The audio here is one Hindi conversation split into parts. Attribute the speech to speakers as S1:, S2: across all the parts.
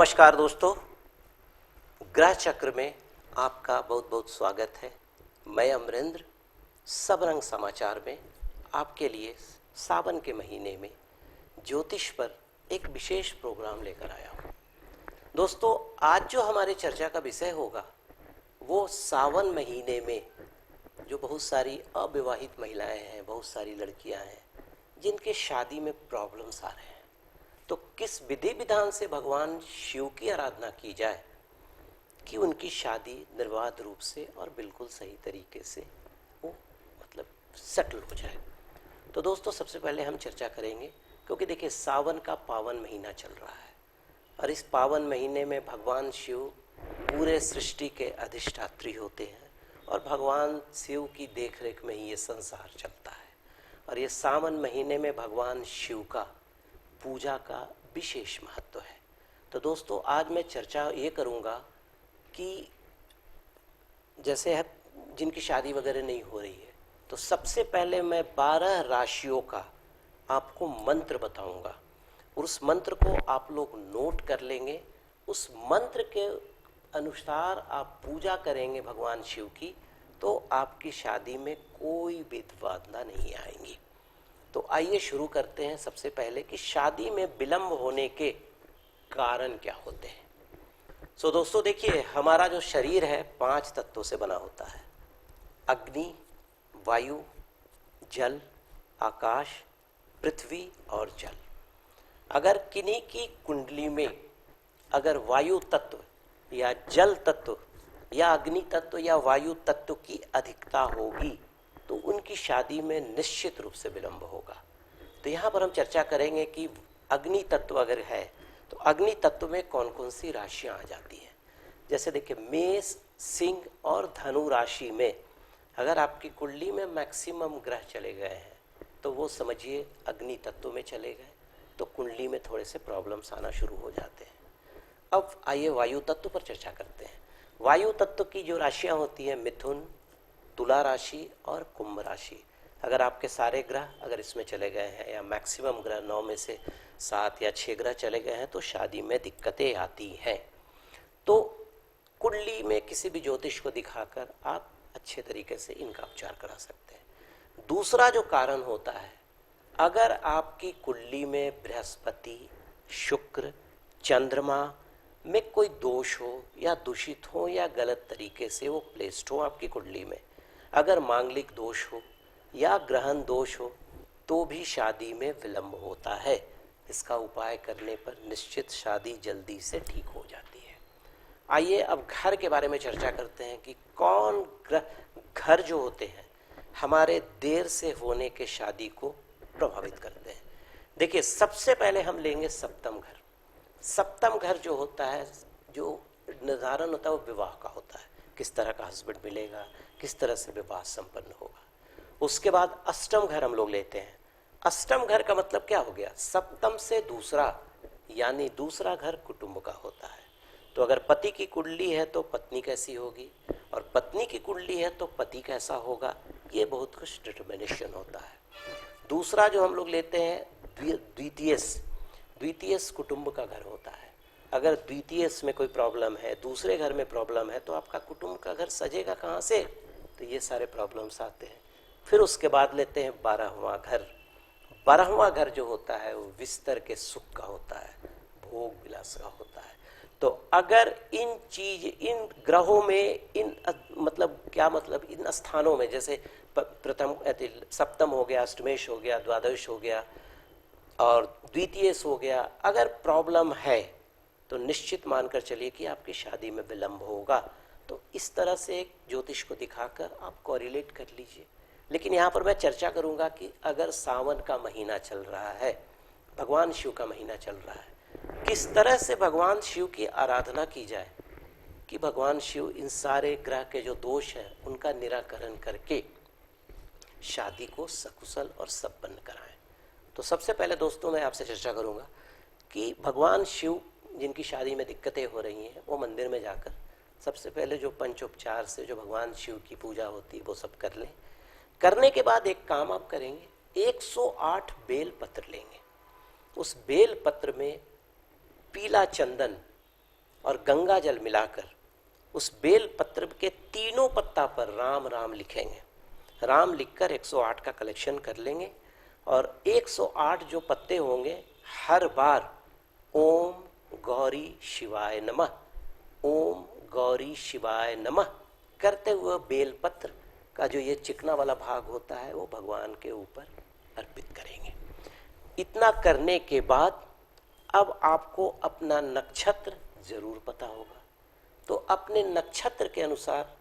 S1: नमस्कार दोस्तों, ग्रह चक्र में आपका बहुत बहुत स्वागत है। मैं अमरेंद्र सबरंग समाचार में आपके लिए सावन के महीने में ज्योतिष पर एक विशेष प्रोग्राम लेकर आया हूँ। दोस्तों, आज जो हमारे चर्चा का विषय होगा वो सावन महीने में जो बहुत सारी अविवाहित महिलाएं हैं, बहुत सारी लड़कियां हैं जिनके शादी में प्रॉब्लम्स आ रहे हैं, तो किस विधि विधान से भगवान शिव की आराधना की जाए कि उनकी शादी निर्बाध रूप से और बिल्कुल सही तरीके से वो सेटल हो जाए। तो दोस्तों, सबसे पहले हम चर्चा करेंगे, क्योंकि देखिए सावन का पावन महीना चल रहा है और इस पावन महीने में भगवान शिव पूरे सृष्टि के अधिष्ठात्री होते हैं और भगवान शिव की देखरेख में ही ये संसार चलता है। और ये सावन महीने में भगवान शिव का पूजा का विशेष महत्व है। तो दोस्तों, आज मैं चर्चा ये करूंगा कि जैसे जिनकी शादी वगैरह नहीं हो रही है, तो सबसे पहले मैं 12 राशियों का आपको मंत्र बताऊंगा और उस मंत्र को आप लोग नोट कर लेंगे। उस मंत्र के अनुसार आप पूजा करेंगे भगवान शिव की, तो आपकी शादी में कोई विवाद नहीं आएंगी। तो आइए शुरू करते हैं सबसे पहले कि शादी में विलंब होने के कारण क्या होते हैं। सो दोस्तों, देखिए हमारा जो शरीर है 5 तत्वों से बना होता है: अग्नि, वायु, जल, आकाश, पृथ्वी और जल। अगर किन्हीं की कुंडली में अगर वायु तत्व या जल तत्व या अग्नि तत्व या वायु तत्व की अधिकता होगी तो उनकी शादी में निश्चित रूप से विलंब होगा। तो यहाँ पर हम चर्चा करेंगे कि अग्नि तत्व अगर है तो अग्नि तत्व में कौन कौन सी राशियाँ आ जाती हैं। जैसे देखिए, मेष, सिंह और धनु राशि में अगर आपकी कुंडली में मैक्सिमम ग्रह चले गए हैं तो वो समझिए अग्नि तत्व में चले गए, तो कुंडली में थोड़े से प्रॉब्लम्स आना शुरू हो जाते हैं। अब आइए वायु तत्व पर चर्चा करते हैं। वायु तत्व की जो राशियाँ होती हैं, मिथुन, तुला राशि और कुंभ राशि, अगर आपके सारे ग्रह अगर इसमें चले गए हैं या मैक्सिमम ग्रह 9 में से 7 या 6 ग्रह चले गए हैं तो शादी में दिक्कतें आती हैं। तो कुंडली में किसी भी ज्योतिष को दिखाकर आप अच्छे तरीके से इनका उपचार करा सकते हैं। दूसरा जो कारण होता है, अगर आपकी कुंडली में बृहस्पति, शुक्र, चंद्रमा में कोई दोष हो या दूषित हो या गलत तरीके से वो प्लेस्ड हो आपकी कुंडली में, अगर मांगलिक दोष हो या ग्रहण दोष हो तो भी शादी में विलंब होता है। इसका उपाय करने पर निश्चित शादी जल्दी से ठीक हो जाती है। आइए अब घर के बारे में चर्चा करते हैं कि कौन घर जो होते हैं हमारे देर से होने के शादी को प्रभावित करते हैं। देखिए, सबसे पहले हम लेंगे सप्तम घर। सप्तम घर जो होता है, जो निर्धारण होता है वो विवाह का होता है, किस तरह का हस्बैंड मिलेगा, किस तरह से विवाह संपन्न होगा। उसके बाद अष्टम घर हम लोग लेते हैं। अष्टम घर का मतलब क्या हो गया? सप्तम से दूसरा, यानी दूसरा घर कुटुंब का होता है। तो अगर पति की कुंडली है तो पत्नी कैसी होगी और पत्नी की कुंडली है तो पति कैसा होगा, ये बहुत कुछ डिटर्मिनेशन होता है। दूसरा जो हम लोग लेते हैं द्वितीय कुटुंब का घर होता है। अगर द्वितीय में कोई प्रॉब्लम है, दूसरे घर में प्रॉब्लम है, तो आपका कुटुंब का घर सजेगा कहाँ से? तो ये सारे प्रॉब्लम्स आते हैं। फिर उसके बाद लेते हैं 12वां घर। 12वां घर जो होता है वो बिस्तर के सुख का होता है, भोग विलास का होता है। तो अगर इन ग्रहों में इन स्थानों में, जैसे प्रथम सप्तम हो गया, अष्टमेश हो गया, द्वादश हो गया और द्वितीय हो गया, अगर प्रॉब्लम है तो निश्चित मानकर चलिए कि आपकी शादी में विलंब होगा। तो इस तरह से एक ज्योतिष को दिखाकर आप कोरिलेट कर लीजिए। लेकिन यहाँ पर मैं चर्चा करूँगा कि अगर सावन का महीना चल रहा है, भगवान शिव का महीना चल रहा है, किस तरह से भगवान शिव की आराधना की जाए कि भगवान शिव इन सारे ग्रह के जो दोष हैं उनका निराकरण करके शादी को सकुशल और संपन्न कराएं। तो सबसे पहले दोस्तों मैं आपसे चर्चा करूँगा कि भगवान शिव जिनकी शादी में दिक्कतें हो रही हैं वो मंदिर में जाकर सबसे पहले जो पंचोपचार से जो भगवान शिव की पूजा होती है वो सब कर लें। करने के बाद एक काम आप करेंगे, 108 बेल पत्र लेंगे। उस बेल पत्र में पीला चंदन और गंगा जल मिलाकर उस बेल पत्र के तीनों पत्ता पर राम राम लिखेंगे। राम लिखकर 108 का कलेक्शन कर लेंगे और 108 जो पत्ते होंगे हर बार ओम गौरी शिवाय नमः, ओम गौरी शिवाय नमः करते हुए बेलपत्र का जो ये चिकना वाला भाग होता है वो भगवान के ऊपर अर्पित करेंगे। इतना करने के बाद अब आपको अपना नक्षत्र जरूर पता होगा, तो अपने नक्षत्र के अनुसार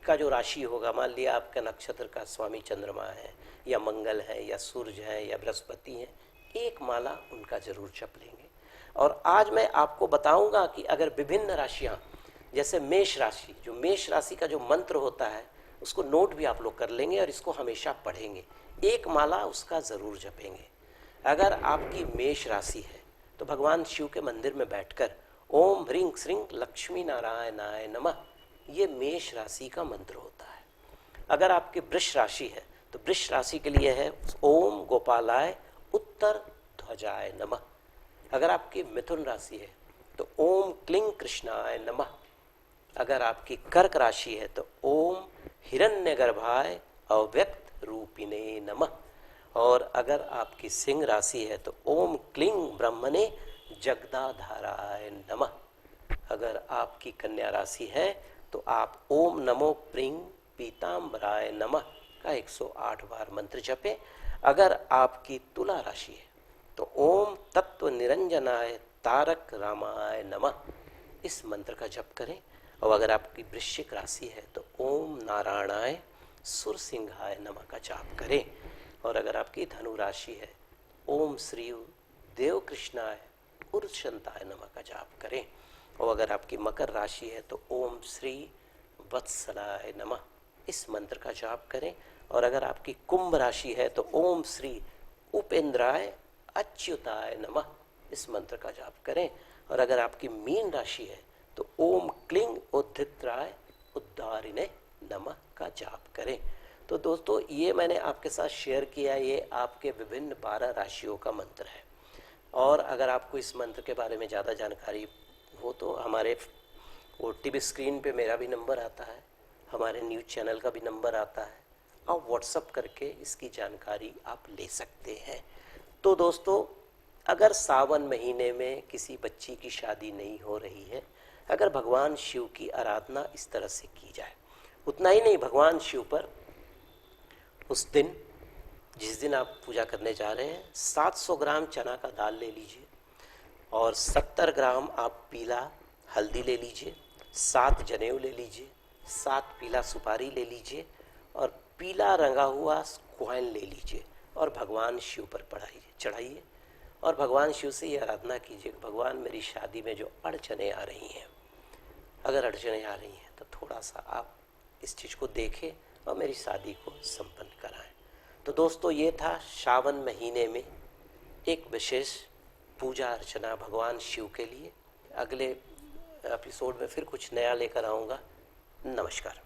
S1: का जो राशि होगा, मान लिया आपका नक्षत्र का स्वामी चंद्रमा है या मंगल है या सूर्य है या बृहस्पति है, एक माला उनका जरूर जप लेंगे। और आज मैं आपको बताऊंगा कि अगर विभिन्न राशियां, जैसे मेष राशि, जो मेष राशि का जो मंत्र होता है उसको नोट भी आप लोग कर लेंगे और इसको हमेशा पढ़ेंगे, एक माला उसका जरूर जपेंगे। अगर आपकी मेष राशि है तो भगवान शिव के मंदिर में बैठकर ओम ह्रीं श्रीं लक्ष्मी नारायणाय नमः, ये मेष राशि का मंत्र होता है। अगर आपकी वृष राशि है तो वृष राशि के लिए है ओम गोपालाय उत्तर ध्वजाय नमः। अगर आपकी मिथुन राशि है तो ओम क्लीं कृष्णाय नमः। अगर आपकी कर्क राशि है तो ओम हिरण्यगर्भाय अव्यक्त रूपिणे नमः। और अगर आपकी सिंह राशि है तो ओम क्लीं ब्रह्मणे जगदाधाराय नमः। अगर आपकी कन्या राशि है तो आप ओम नमो प्रीं पीतांबराय नमः का 108 बार मंत्र जपें। अगर आपकी तुला राशि है तो ओम तत्व निरंजनाय तारक रामाय नमः, इस मंत्र का जप करें। और अगर आपकी वृश्चिक राशि है तो ओम नारायणाय सुरसिंहाय नमः का जाप करें। और अगर आपकी धनु राशि है ओम श्री देव कृष्णाय उर्शंताय नमः का जाप करें। और अगर आपकी मकर राशि है तो ओम श्री वत्सलाय नमः, इस मंत्र का जाप करें। और अगर आपकी कुंभ राशि है तो ओम श्री उपेंद्राय अच्युताय नमः, इस मंत्र का जाप करें। और अगर आपकी मीन राशि है तो ओम क्लीं उद्धित्राय उद्धारिणे नमः का जाप करें। तो दोस्तों, ये मैंने आपके साथ शेयर किया, ये आपके विभिन्न 12 राशियों का मंत्र है। और अगर आपको इस मंत्र के बारे में ज़्यादा जानकारी हो तो हमारे OTV स्क्रीन पे मेरा भी नंबर आता है, हमारे न्यूज़ चैनल का भी नंबर आता है, आप व्हाट्सअप करके इसकी जानकारी आप ले सकते हैं। तो दोस्तों, अगर सावन महीने में किसी बच्ची की शादी नहीं हो रही है, अगर भगवान शिव की आराधना इस तरह से की जाए, उतना ही नहीं, भगवान शिव पर उस दिन, जिस दिन आप पूजा करने जा रहे हैं, 700 ग्राम चना का दाल ले लीजिए और 70 ग्राम आप पीला हल्दी ले लीजिए, 7 जनेऊ ले लीजिए, 7 पीला सुपारी ले लीजिए और पीला रंगा हुआ कॉइन ले लीजिए और भगवान शिव पर चढ़ाइए और भगवान शिव से ये आराधना कीजिए, भगवान मेरी शादी में जो अड़चने आ रही हैं, अगर अड़चने आ रही हैं तो थोड़ा सा आप इस चीज़ को देखें और मेरी शादी को संपन्न कराएं। तो दोस्तों, ये था सावन महीने में एक विशेष पूजा अर्चना भगवान शिव के लिए। अगले एपिसोड में फिर कुछ नया लेकर आऊँगा। नमस्कार।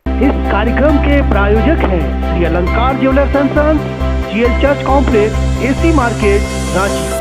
S2: इस कार्यक्रम के प्रायोजक हैं Shri Alankar jewellers and sons, GL church complex, AC market, Ranchi.